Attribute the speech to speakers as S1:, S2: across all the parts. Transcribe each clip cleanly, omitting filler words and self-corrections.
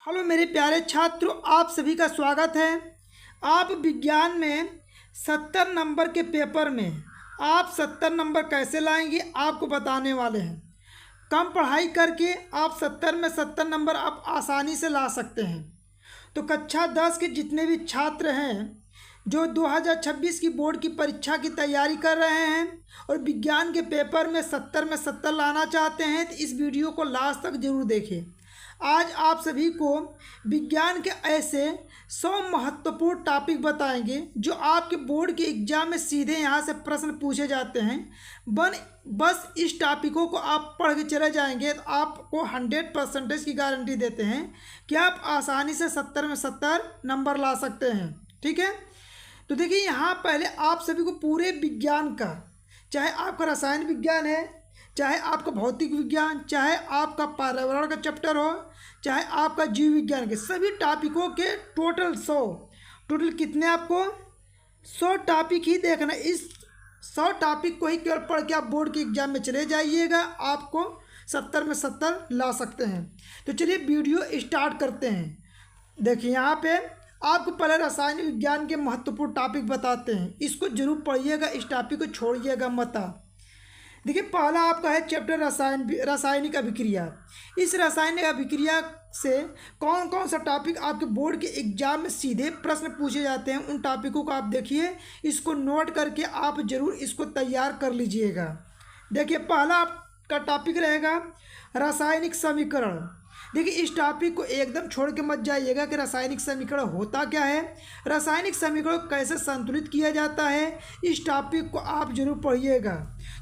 S1: Hello मेरे प्यारे छात्रों, आप सभी का स्वागत है। आप विज्ञान में 70 नंबर के पेपर में आप 70 नंबर कैसे लाएंगे आपको बताने वाले हैं। कम पढ़ाई करके आप 70 में 70 नंबर आप आसानी से ला सकते हैं। तो कक्षा 10 के जितने भी छात्र हैं जो 2026 की बोर्ड की परीक्षा की तैयारी कर रहे हैं और विज्ञान के पेपर में 70 में 70 लाना चाहते हैं, तो इस वीडियो को लास्ट तक जरूर देखें। आज आप सभी को विज्ञान के ऐसे 100 महत्वपूर्ण टॉपिक बताएंगे जो आपके बोर्ड के एग्जाम में सीधे यहाँ से प्रश्न पूछे जाते हैं। बस इस टॉपिकों को आप पढ़ के चले जाएंगे तो आपको 100% की गारंटी देते हैं कि आप आसानी से 70 में 70 नंबर ला सकते हैं। ठीक है, तो देखिए यहाँ पहले आप सभी को पूरे विज्ञान का, चाहे आपका रसायन विज्ञान है, चाहे आपका भौतिक विज्ञान, चाहे आपका पर्यावरण का चैप्टर हो, चाहे आपका जीव विज्ञान के सभी टॉपिकों के टोटल कितने आपको 100 टॉपिक ही देखना। इस 100 टॉपिक को ही केवल पढ़ के आप बोर्ड के एग्जाम में चले जाइएगा, आपको 70 में 70 ला सकते हैं। तो चलिए वीडियो स्टार्ट करते हैं। देखिए यहाँ पे आपको पहले रसायन विज्ञान के महत्वपूर्ण टॉपिक बताते हैं, इसको जरूर पढ़िएगा, इस टॉपिक को छोड़िएगा मत। देखिए पहला आपका है चैप्टर रासायनिक अभिक्रिया। इस रासायनिक अभिक्रिया से कौन कौन सा टॉपिक आपके बोर्ड के एग्जाम में सीधे प्रश्न पूछे जाते हैं, उन टॉपिकों को आप देखिए, इसको नोट करके आप जरूर इसको तैयार कर लीजिएगा। देखिए पहला आपका टॉपिक रहेगा रासायनिक समीकरण। देखिए इस टॉपिक को एकदम छोड़ के मत जाइएगा कि रासायनिक समीकरण होता क्या है, रासायनिक समीकरण को कैसे संतुलित किया जाता है, इस टॉपिक को आप जरूर पढ़िएगा।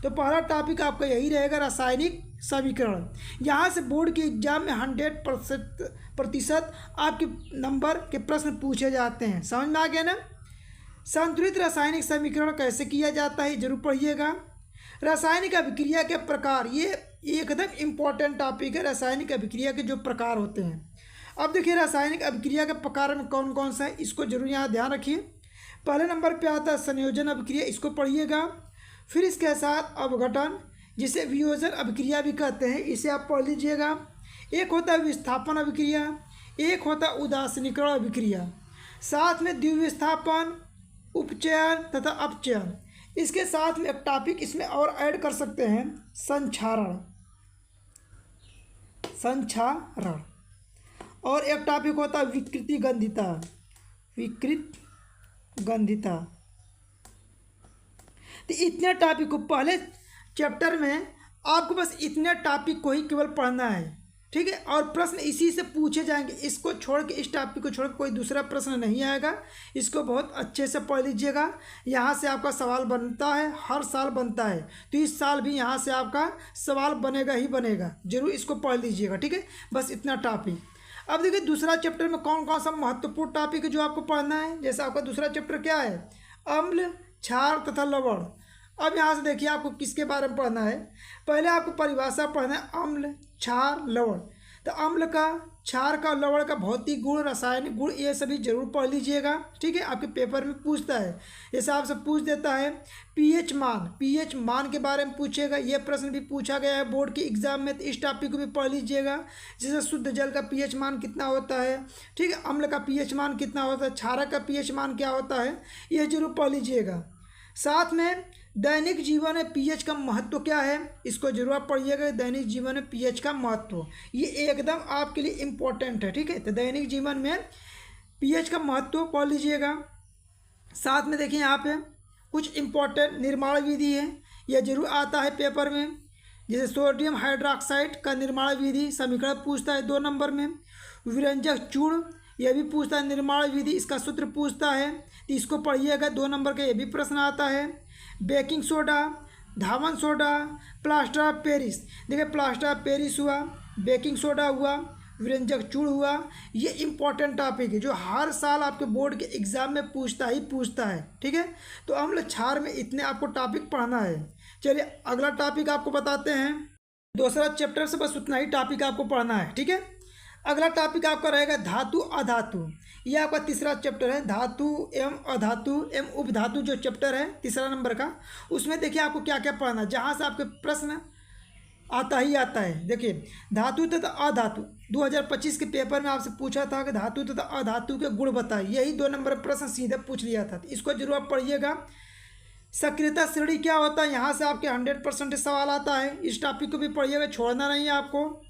S1: तो पहला टॉपिक आपका यही रहेगा रासायनिक समीकरण। यहाँ से बोर्ड के एग्जाम में 100% आपके नंबर के प्रश्न पूछे जाते हैं। समझ में आ गया ना। संतुलित रासायनिक समीकरण कैसे किया जाता है जरूर पढ़िएगा। रासायनिक अभिक्रिया के प्रकार, ये एकदम इम्पॉर्टेंट टॉपिक है। रासायनिक अभिक्रिया के जो प्रकार होते हैं, अब देखिए रासायनिक अभिक्रिया के प्रकार में कौन कौन सा है, इसको जरूर यहाँ ध्यान रखिए। पहले नंबर पे आता है संयोजन अभिक्रिया, इसको पढ़िएगा। फिर इसके साथ अवघटन, जिसे वियोजन अभिक्रिया भी कहते हैं, इसे आप पढ़ लीजिएगा। एक होता है विस्थापन अभिक्रिया, एक होता है उदासीनीकरण अभिक्रिया, साथ में द्विविस्थापन, उपचयन तथा अपचयन। इसके साथ में एक टॉपिक इसमें और ऐड कर सकते हैं संक्षारण, और एक टॉपिक होता है विकृत गंधिता। तो इतने टॉपिक को पहले चैप्टर में आपको बस इतने टॉपिक को ही केवल पढ़ना है। ठीक है, और प्रश्न इसी से पूछे जाएंगे, इसको छोड़ के, इस टॉपिक को छोड़ के कोई दूसरा प्रश्न नहीं आएगा। इसको बहुत अच्छे से पढ़ लीजिएगा। यहाँ से आपका सवाल बनता है, हर साल बनता है, तो इस साल भी यहाँ से आपका सवाल बनेगा ही बनेगा। जरूर इसको पढ़ लीजिएगा। ठीक है, बस इतना टॉपिक। अब देखिए दूसरा चैप्टर में कौन कौन सा महत्वपूर्ण टॉपिक है जो आपको पढ़ना है। जैसे आपका दूसरा चैप्टर क्या है, अम्ल, क्षार तथा लवण। अब यहाँ से देखिए आपको किसके बारे में पढ़ना है। पहले आपको परिभाषा पढ़ना है अम्ल, क्षार, लवण। तो अम्ल का, क्षार का, लवण का भौतिक गुण, रासायनिक गुण, ये सभी जरूर पढ़ लीजिएगा। ठीक है, आपके पेपर में पूछता है, जैसे आपसे पूछ देता है पीएच मान के बारे में पूछेगा। ये प्रश्न भी पूछा गया है बोर्ड के एग्जाम में, तो इस टॉपिक को भी पढ़ लीजिएगा। जैसे शुद्ध जल का पीएच मान कितना होता है, ठीक है, अम्ल का पीएच मान कितना होता है, क्षारक का पीएच मान क्या होता है, ये जरूर पढ़ लीजिएगा। साथ में दैनिक जीवन में पीएच का महत्व क्या है, इसको जरूर आप पढ़िएगा। दैनिक जीवन में पीएच का महत्व ये एकदम आपके लिए इम्पोर्टेंट है। ठीक है, तो दैनिक जीवन में पीएच का महत्व पढ़ लीजिएगा। साथ में देखिए यहाँ पे कुछ इम्पोर्टेंट निर्माण विधि है, यह जरूर आता है पेपर में। जैसे सोडियम हाइड्रोक्साइड का निर्माण विधि समीकरण पूछता है 2 नंबर में। विरंजक चूर्ण, यह भी पूछता है निर्माण विधि, इसका सूत्र पूछता है, तो इसको पढ़िएगा। 2 नंबर का ये भी प्रश्न आता है। Baking soda, Dhawan soda, plaster of Paris. देखिए प्लास्टर ऑफ पेरिस हुआ, बेकिंग सोडा हुआ, विरंजक चूर्ण हुआ, ये इंपॉर्टेंट टॉपिक है जो हर साल आपके बोर्ड के एग्जाम में पूछता है। ठीक है, तो अम्ल क्षार में इतने आपको टॉपिक पढ़ना है। चलिए अगला टॉपिक आपको बताते हैं। दूसरा चैप्टर से बस उतना ही टॉपिक आपको पढ़ना है। ठीक है, अगला टॉपिक आपका रहेगा धातु अधातु। यह आपका तीसरा चैप्टर है, धातु एवं अधातु एवं उपधातु जो चैप्टर है तीसरा नंबर का। उसमें देखिए आपको क्या क्या पढ़ना है, जहाँ से आपके प्रश्न आता ही आता है। देखिए, धातु तथा अधातु 2025 के पेपर में आपसे पूछा था कि धातु तथा अधातु के गुण बताइए, यही 2 नंबर प्रश्न सीधे पूछ लिया था, तो इसको जरूर आप पढ़िएगा। सक्रियता श्रेणी क्या होता है, यहाँ से आपके 100% सवाल आता है, इस टॉपिक को भी पढ़िएगा, छोड़ना नहीं है आपको।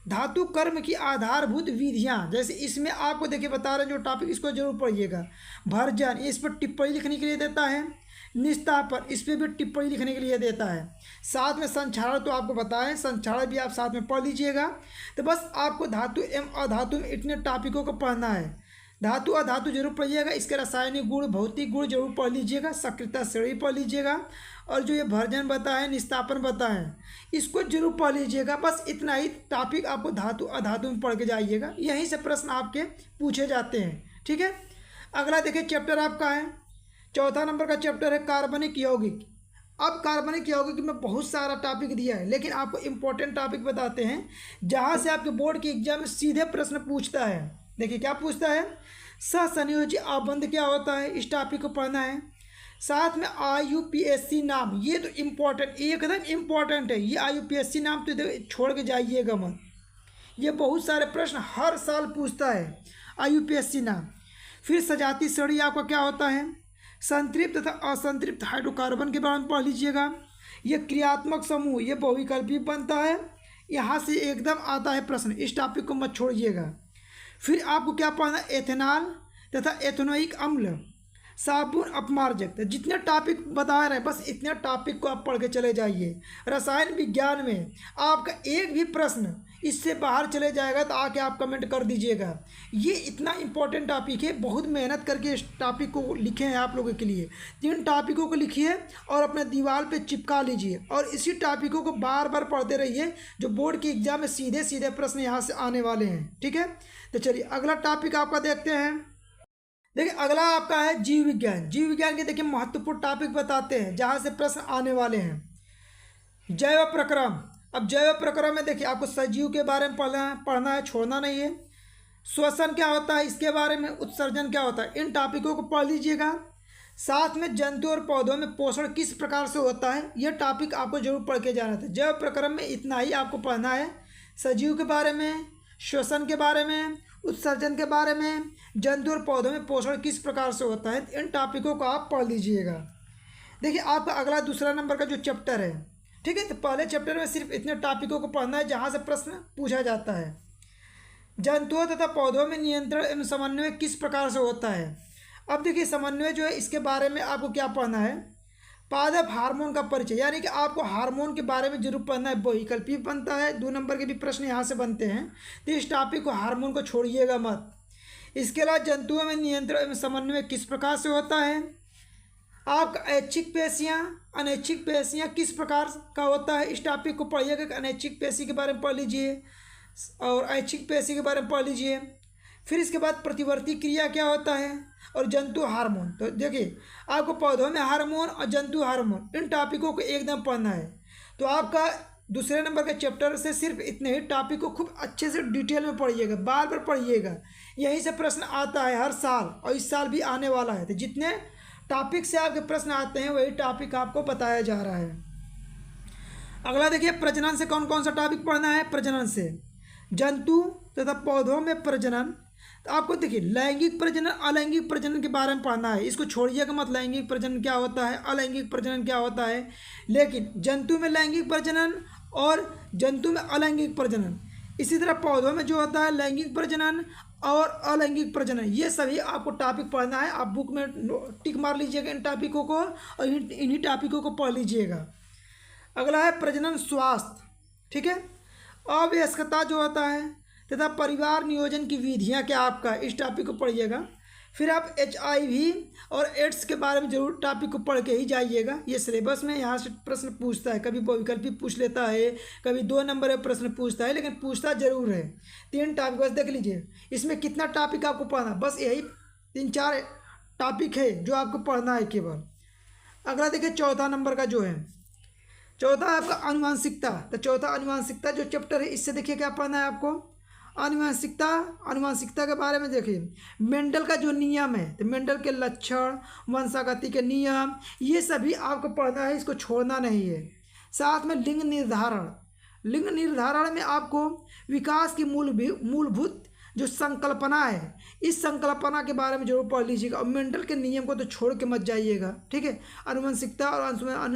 S1: धातु कर्म की आधारभूत विधियाँ, जैसे इसमें आपको देखिए बता रहे हैं जो टॉपिक, इसको जरूर पढ़िएगा। भर्जन, इस पर टिप्पणी लिखने के लिए देता है। निस्तापन, इस पर भी टिप्पणी लिखने के लिए देता है। साथ में संक्षारण तो आपको बताएं, संक्षारण भी आप साथ में पढ़ लीजिएगा। तो बस आपको धातु एवं अधातु में इतने टॉपिकों को पढ़ना है। धातु अधातु जरूर पढ़िएगा, इसके रासायनिक गुण, भौतिक गुण जरूर पढ़ लीजिएगा, सक्रियता श्रेणी पढ़ लीजिएगा, और जो ये भर्जन बताएं, निस्तापन बताएं, इसको जरूर पढ़ लीजिएगा। बस इतना ही टॉपिक आपको धातु अधातु में पढ़ के जाइएगा, यहीं से प्रश्न आपके पूछे जाते हैं। ठीक है, अगला देखिए चैप्टर आपका है, चौथा नंबर का चैप्टर है कार्बनिक यौगिक। अब कार्बनिक यौगिक में बहुत सारा टॉपिक दिया है, लेकिन आपको इम्पोर्टेंट टॉपिक बताते हैं जहाँ से आपके बोर्ड के एग्जाम में सीधे प्रश्न पूछता है। देखिए क्या पूछता है, सहसंयोजी आबंध क्या होता है, इस टॉपिक को पढ़ना है। साथ में IUPAC नाम, ये तो इम्पोर्टेंट, एकदम इम्पोर्टेंट है ये IUPAC नाम, तो छोड़ के जाइएगा मत, ये बहुत सारे प्रश्न हर साल पूछता है IUPAC नाम। फिर सजाती श्रेणी आपका क्या होता है, संतृप्त तथा असंतृप्त हाइड्रोकार्बन के बारे में पढ़ लीजिएगा। ये क्रियात्मक समूह, ये बहुविकल्पी बनता है, यहाँ से एकदम आता है प्रश्न, इस टॉपिक को मत छोड़िएगा। फिर आपको क्या पढ़ना, एथेनॉल तथा एथेनोइक अम्ल, साबुन अपमार्जक। तो जितने टॉपिक बता रहे हैं बस इतने टॉपिक को आप पढ़ के चले जाइए। रसायन विज्ञान में आपका एक भी प्रश्न इससे बाहर चले जाएगा तो आके आप कमेंट कर दीजिएगा। ये इतना इम्पोर्टेंट टॉपिक है, बहुत मेहनत करके इस टॉपिक को लिखे हैं आप लोगों के लिए। 3 टॉपिकों को लिखिए और अपने दीवार पे चिपका लीजिए, और इसी टॉपिकों को बार बार पढ़ते रहिए, जो बोर्ड के एग्जाम में सीधे सीधे प्रश्न यहाँ से आने वाले हैं। ठीक है, तो चलिए अगला टॉपिक आपका देखते हैं। देखिए अगला आपका है जीव विज्ञान। जीव विज्ञान के देखिए महत्वपूर्ण टॉपिक बताते हैं जहाँ से प्रश्न आने वाले हैं। जैव प्रक्रम, अब जैव प्रक्रम में देखिए आपको सजीव के बारे में पढ़ना है, छोड़ना नहीं है। श्वसन क्या होता है इसके बारे में, उत्सर्जन क्या होता है, इन टॉपिकों को पढ़ लीजिएगा। साथ में जंतु और पौधों में पोषण किस प्रकार से होता है, यह टॉपिक आपको जरूर पढ़ के जाना था। जैव प्रक्रम में इतना ही आपको पढ़ना है, सजीव के बारे में, श्वसन के बारे में, उत्सर्जन के बारे में, जंतु और पौधों में पोषण किस प्रकार से होता है, इन टॉपिकों को आप पढ़ लीजिएगा। देखिए आपका अगला दूसरा नंबर का जो चैप्टर है, ठीक है, तो पहले चैप्टर में सिर्फ इतने टॉपिकों को पढ़ना है जहाँ से प्रश्न पूछा जाता है। जंतुओं तथा पौधों में नियंत्रण एवं समन्वय किस प्रकार से होता है। अब देखिए समन्वय जो है इसके बारे में आपको क्या पढ़ना है, पादप हार्मोन का परिचय, यानी कि आपको हार्मोन के बारे में जरूर पढ़ना है, बहुविकल्पी बनता है, 2 नंबर के भी प्रश्न यहाँ से बनते हैं, तो इस टॉपिक को हार्मोन को छोड़िएगा मत। इसके अलावा जंतुओं में नियंत्रण एवं समन्वय किस प्रकार से होता है, आपका ऐच्छिक पेशियाँ, अनैच्छिक पेशियाँ किस प्रकार का होता है, इस टॉपिक को पढ़िएगा कि अनैच्छिक पेशी के बारे में पढ़ लीजिए और ऐच्छिक पेशी के बारे में पढ़ लीजिए। फिर इसके बाद प्रतिवर्ती क्रिया क्या होता है और जंतु हार्मोन। तो देखिए आपको पौधों में हार्मोन और जंतु हार्मोन इन टॉपिकों को एकदम पढ़ना है। तो आपका दूसरे नंबर के चैप्टर से सिर्फ इतने ही टॉपिक को खूब अच्छे से डिटेल में पढ़िएगा, बार बार पढ़िएगा, यहीं से प्रश्न आता है हर साल और इस साल भी आने वाला है। तो जितने टॉपिक से आपके प्रश्न आते हैं वही टॉपिक आपको बताया जा रहा है। अगला देखिए प्रजनन से कौन कौन सा टॉपिक पढ़ना है। प्रजनन से जंतु तथा पौधों में प्रजनन, तो आपको देखिए लैंगिक प्रजनन, अलैंगिक प्रजनन के बारे में पढ़ना है, इसको छोड़िएगा मत। लैंगिक प्रजनन क्या होता है, अलैंगिक प्रजनन क्या होता है, लेकिन जंतु में लैंगिक प्रजनन और जंतु में अलैंगिक प्रजनन, इसी तरह पौधों में जो होता है लैंगिक प्रजनन और अलैंगिक प्रजनन, ये सभी आपको टॉपिक पढ़ना है। आप बुक में टिक मार लीजिएगा इन टॉपिकों को और इन्हीं टॉपिकों को पढ़ लीजिएगा। अगला है प्रजनन स्वास्थ्य, ठीक है, अवयस्कता जो होता है तथा परिवार नियोजन की विधियां क्या आपका, इस टॉपिक को पढ़िएगा। फिर आप HIV और एड्स के बारे में जरूर टॉपिक को पढ़ के ही जाइएगा, ये सिलेबस में यहाँ से प्रश्न पूछता है, कभी बहुविकल्पी पूछ लेता है, कभी 2 नंबर में प्रश्न पूछता है, लेकिन पूछता जरूर है। 3 टॉपिक बस देख लीजिए, इसमें कितना टॉपिक आपको पढ़ना, बस यही 3-4 टॉपिक है जो आपको पढ़ना है केवल। अगला देखिए चौथा नंबर का जो है, चौथा है आपका आनुवांशिकता। तो चौथा आनुवांशिकता जो चैप्टर है इससे देखिए क्या पढ़ना है आपको, आनुवांशिकता के बारे में देखिए मेंडल का जो नियम है, तो मेंडल के लक्षण, वंशागति के नियम, ये सभी आपको पढ़ना है, इसको छोड़ना नहीं है। साथ में लिंग निर्धारण, लिंग निर्धारण में आपको विकास की मूलभूत जो संकल्पना है, इस संकल्पना के बारे में जरूर पढ़ लीजिएगा। और मेंडल के नियम को तो छोड़ के मत जाइएगा, ठीक है। अनुवंशिकता और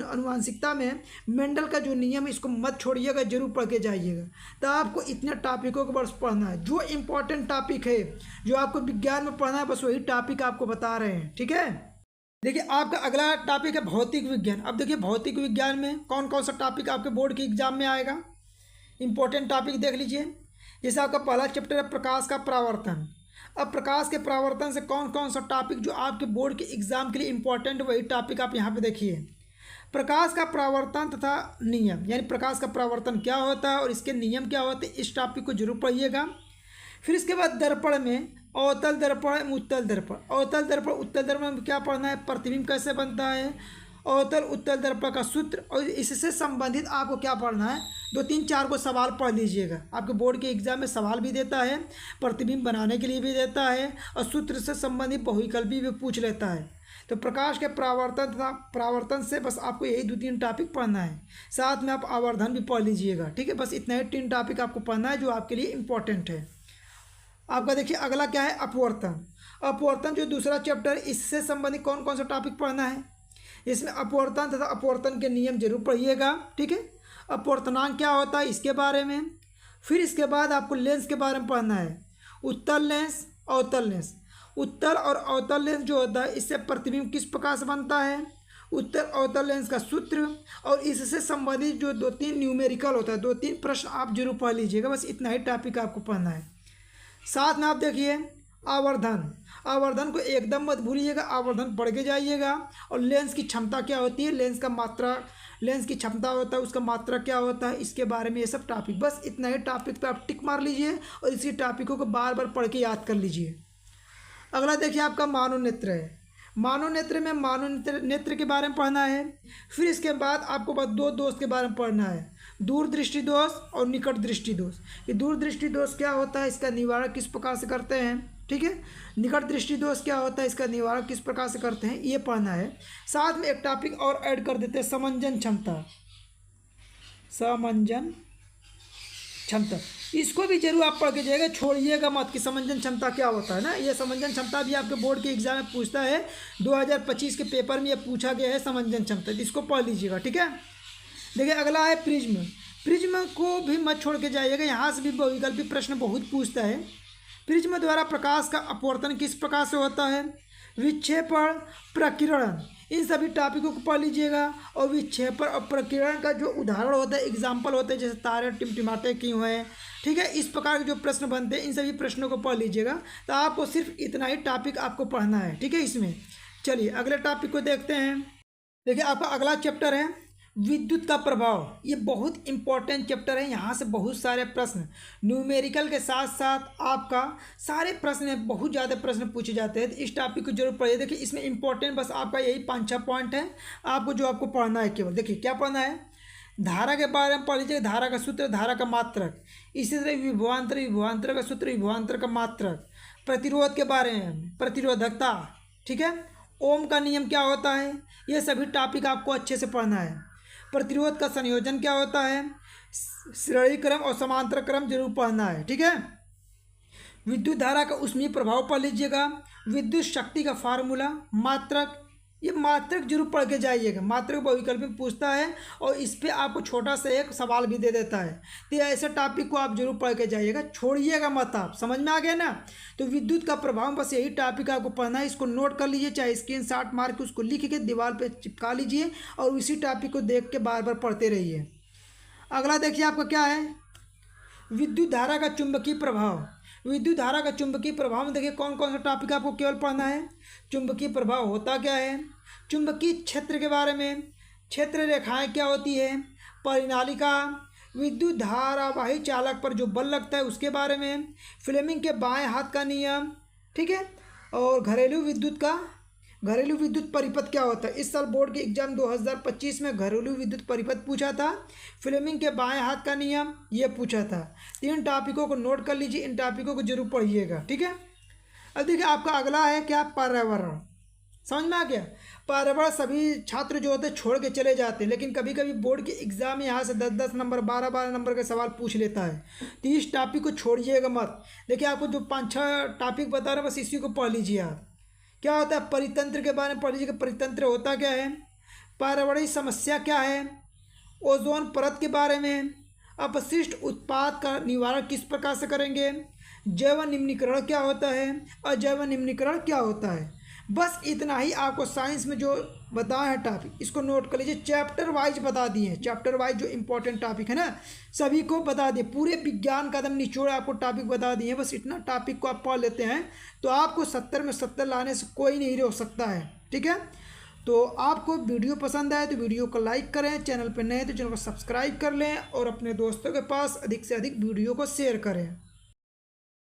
S1: अनुवांशिकता में मेंडल का जो नियम है इसको मत छोड़िएगा, जरूर पढ़ के जाइएगा। तो आपको इतने टॉपिकों को बस पढ़ना है, जो इम्पोर्टेंट टॉपिक है जो आपको विज्ञान में पढ़ना है, बस वही टॉपिक आपको बता रहे हैं, ठीक है। देखिए आपका अगला टॉपिक है भौतिक विज्ञान। अब देखिए भौतिक विज्ञान में कौन कौन सा टॉपिक आपके बोर्ड के एग्जाम में आएगा, इंपॉर्टेंट टॉपिक देख लीजिए। जैसे आपका पहला चैप्टर है प्रकाश का परावर्तन। अब प्रकाश के परावर्तन से कौन कौन सा टॉपिक जो आपके बोर्ड के एग्जाम के लिए इंपॉर्टेंट, वही टॉपिक आप यहाँ पे देखिए। प्रकाश का परावर्तन तथा नियम, यानी प्रकाश का परावर्तन क्या होता है और इसके नियम क्या होते हैं, इस टॉपिक को जरूर पढ़िएगा। फिर इसके बाद दर्पण में अवतल दर्पण, उत्तल दर्पण। अवतल दर्पण उत्तल दर्पण में क्या पढ़ना है, प्रतिबिंब कैसे बनता है, अवतल उत्तल दर्पण का सूत्र, और इससे संबंधित आपको क्या पढ़ना है, 2-3-4 को सवाल पढ़ लीजिएगा। आपके बोर्ड के एग्जाम में सवाल भी देता है, प्रतिबिंब बनाने के लिए भी देता है, और सूत्र से संबंधित बहुविकल्पी भी पूछ लेता है। तो प्रकाश के परावर्तन तथा परावर्तन से बस आपको यही 2-3 टॉपिक पढ़ना है, साथ में आप आवर्धन भी पढ़ लीजिएगा, ठीक है। बस इतना ही 3 टॉपिक आपको पढ़ना है जो आपके लिए इम्पोर्टेंट है। आपका देखिए अगला क्या है, अपवर्तन। अपवर्तन जो दूसरा चैप्टर, इससे संबंधित कौन कौन सा टॉपिक पढ़ना है, इसमें अपवर्तन तथा अपवर्तन के नियम जरूर पढ़िएगा, ठीक है। अपवर्तनांक क्या होता है इसके बारे में। फिर इसके बाद आपको लेंस के बारे में पढ़ना है, उत्तल लेंस, अवतल लेंस। उत्तल और अवतल लेंस जो होता है, इससे प्रतिबिंब किस प्रकार से बनता है, उत्तल अवतल लेंस का सूत्र, और इससे संबंधित जो 2-3 न्यूमेरिकल होता है, 2-3 प्रश्न आप जरूर पढ़ लीजिएगा। बस इतना ही टॉपिक आपको पढ़ना है। साथ में आप देखिए आवर्धन। आवर्धन को एकदम मत भूलिएगा, आवर्धन पढ़ के जाइएगा। और लेंस की क्षमता क्या होती है, लेंस का मात्रा, लेंस की क्षमता होता है, उसका मात्रा क्या होता है, इसके बारे में ये सब टॉपिक, बस इतना ही टॉपिक पे आप टिक मार लीजिए और इसी टॉपिकों को बार बार पढ़ के याद कर लीजिए। अगला देखिए आपका मानोनेत्र है। मानोनेत्र में मानोनेत्र के बारे में पढ़ना है। फिर इसके बाद आपको बस 2 दोष के बारे में पढ़ना है, दूरदृष्टि दोष और निकट दृष्टि दोष। ये दूरदृष्टि दोष क्या होता है, इसका निवारण किस प्रकार से करते हैं, ठीक है। निकट दृष्टि दोष क्या होता है, इसका निवारण किस प्रकार से करते हैं, ये पढ़ना है। साथ में एक टॉपिक और ऐड कर देते हैं, समंजन क्षमता। समंजन क्षमता, इसको भी जरूर आप पढ़ के जाइएगा, छोड़िएगा मत कि समंजन क्षमता क्या होता है ना। ये समंजन क्षमता भी आपके बोर्ड के एग्जाम में पूछता है, 2025 के पेपर में ये पूछा गया है समंजन क्षमता, इसको पढ़ लीजिएगा, ठीक है। देखिए अगला है प्रिज्म। प्रिज्म को भी मत छोड़ के जाइएगा, यहाँ से भी बहुविकल्पी प्रश्न बहुत पूछता है। प्रिज्म द्वारा प्रकाश का अपवर्तन किस प्रकार से होता है, विक्षेपण, प्रकीर्णन, इन सभी टॉपिकों को पढ़ लीजिएगा। और विक्षेपण और प्रकीर्णन का जो उदाहरण होता है, एग्जाम्पल होते हैं, जैसे तारे टिमटिमाते क्यों हैं, ठीक है, इस प्रकार के जो प्रश्न बनते हैं, इन सभी प्रश्नों को पढ़ लीजिएगा। तो आपको सिर्फ इतना ही टॉपिक आपको पढ़ना है, ठीक है। इसमें चलिए अगले टॉपिक को देखते हैं। देखिए आपका अगला चैप्टर है विद्युत का प्रभाव। ये बहुत इंपॉर्टेंट चैप्टर है, यहाँ से बहुत सारे प्रश्न न्यूमेरिकल के साथ साथ आपका सारे प्रश्न, बहुत ज़्यादा प्रश्न पूछे जाते हैं। तो इस टॉपिक को जरूर पढ़िए। देखिए इसमें इंपॉर्टेंट बस आपका यही 5-6 पॉइंट है आपको, जो आपको पढ़ना है केवल। देखिए क्या पढ़ना है, धारा के बारे में पढ़ लीजिए, धारा का सूत्र, धारा का मात्रक, इसी तरह विभवांतर, विभवांतर का सूत्र, विभवांतर का मात्रक, प्रतिरोध के बारे में, प्रतिरोधकता, ठीक है, ओम का नियम क्या होता है, ये सभी टॉपिक आपको अच्छे से पढ़ना है। प्रतिरोध का संयोजन क्या होता है, श्रेणी क्रम और समांतर क्रम जरूर पढ़ना है, ठीक है। विद्युत धारा का ऊष्मीय प्रभाव पढ़ लीजिएगा। विद्युत शक्ति का फार्मूला, मात्रक, ये मात्रक जरूर पढ़ के जाइएगा, मात्रक बहुविकल्प में पूछता है और इस पर आपको छोटा सा एक सवाल भी दे देता है। तो ऐसे टॉपिक को आप जरूर पढ़ के जाइएगा, छोड़िएगा मत आप। समझ में आ गया ना। तो विद्युत का प्रभाव, बस यही टॉपिक आपको पढ़ना है। इसको नोट कर लीजिए, चाहे स्क्रीनशॉट मार के उसको लिख के दीवार पर चिपका लीजिए और उसी टॉपिक को देख के बार बार पढ़ते रहिए। अगला देखिए आपका क्या है, विद्युत धारा का चुंबकीय प्रभाव। विद्युत धारा का चुंबकीय प्रभाव में देखिए कौन कौन सा टॉपिक आपको केवल पढ़ना है। चुंबकीय प्रभाव होता क्या है, चुंबकीय क्षेत्र के बारे में, क्षेत्र रेखाएं क्या होती है, परिनालिका, विद्युत धारावाही चालक पर जो बल लगता है उसके बारे में, फ्लेमिंग के बाएं हाथ का नियम, ठीक है, और घरेलू विद्युत परिपथ क्या होता है। इस साल बोर्ड के एग्जाम 2025 में घरेलू विद्युत परिपथ पूछा था, फ्लेमिंग के बाएं हाथ का नियम ये पूछा था। 3 टॉपिकों को नोट कर लीजिए, इन टॉपिकों को जरूर पढ़िएगा, ठीक है। अब देखिए आपका अगला है क्या, पर्यावरण। समझ में आ गया। पर्यावरण सभी छात्र जो होते हैं छोड़ के चले जाते हैं, लेकिन कभी कभी बोर्ड के एग्जाम में यहाँ से 10-10 नंबर 12-12 नंबर के सवाल पूछ लेता है, तो इस टॉपिक को छोड़िएगा मत। देखिए आपको जो 5-6 टॉपिक बता रहे हैं बस इसी को पढ़ लीजिए आप। क्या होता है, परितंत्र के बारे में पढ़ लीजिए कि परितंत्र होता क्या है, पर्यावरणीय समस्या क्या है, ओजोन परत के बारे में, अपशिष्ट उत्पाद का निवारण किस प्रकार से करेंगे, जैव निम्नीकरण क्या होता है, अजैव निम्नीकरण क्या होता है। बस इतना ही आपको साइंस में जो बताया है टॉपिक, इसको नोट कर लीजिए। चैप्टर वाइज बता दिए, चैप्टर वाइज जो इंपॉर्टेंट टॉपिक है ना सभी को बता दिए, पूरे विज्ञान का एकदम निचोड़ आपको टॉपिक बता दिए। बस इतना टॉपिक को आप पढ़ लेते हैं तो आपको 70 में 70 लाने से कोई नहीं रोक सकता है। ठीक है, तो आपको वीडियो पसंद आए तो वीडियो को लाइक करें, चैनल पर नए तो चैनल को सब्सक्राइब कर लें और अपने दोस्तों के पास अधिक से अधिक वीडियो को शेयर करें।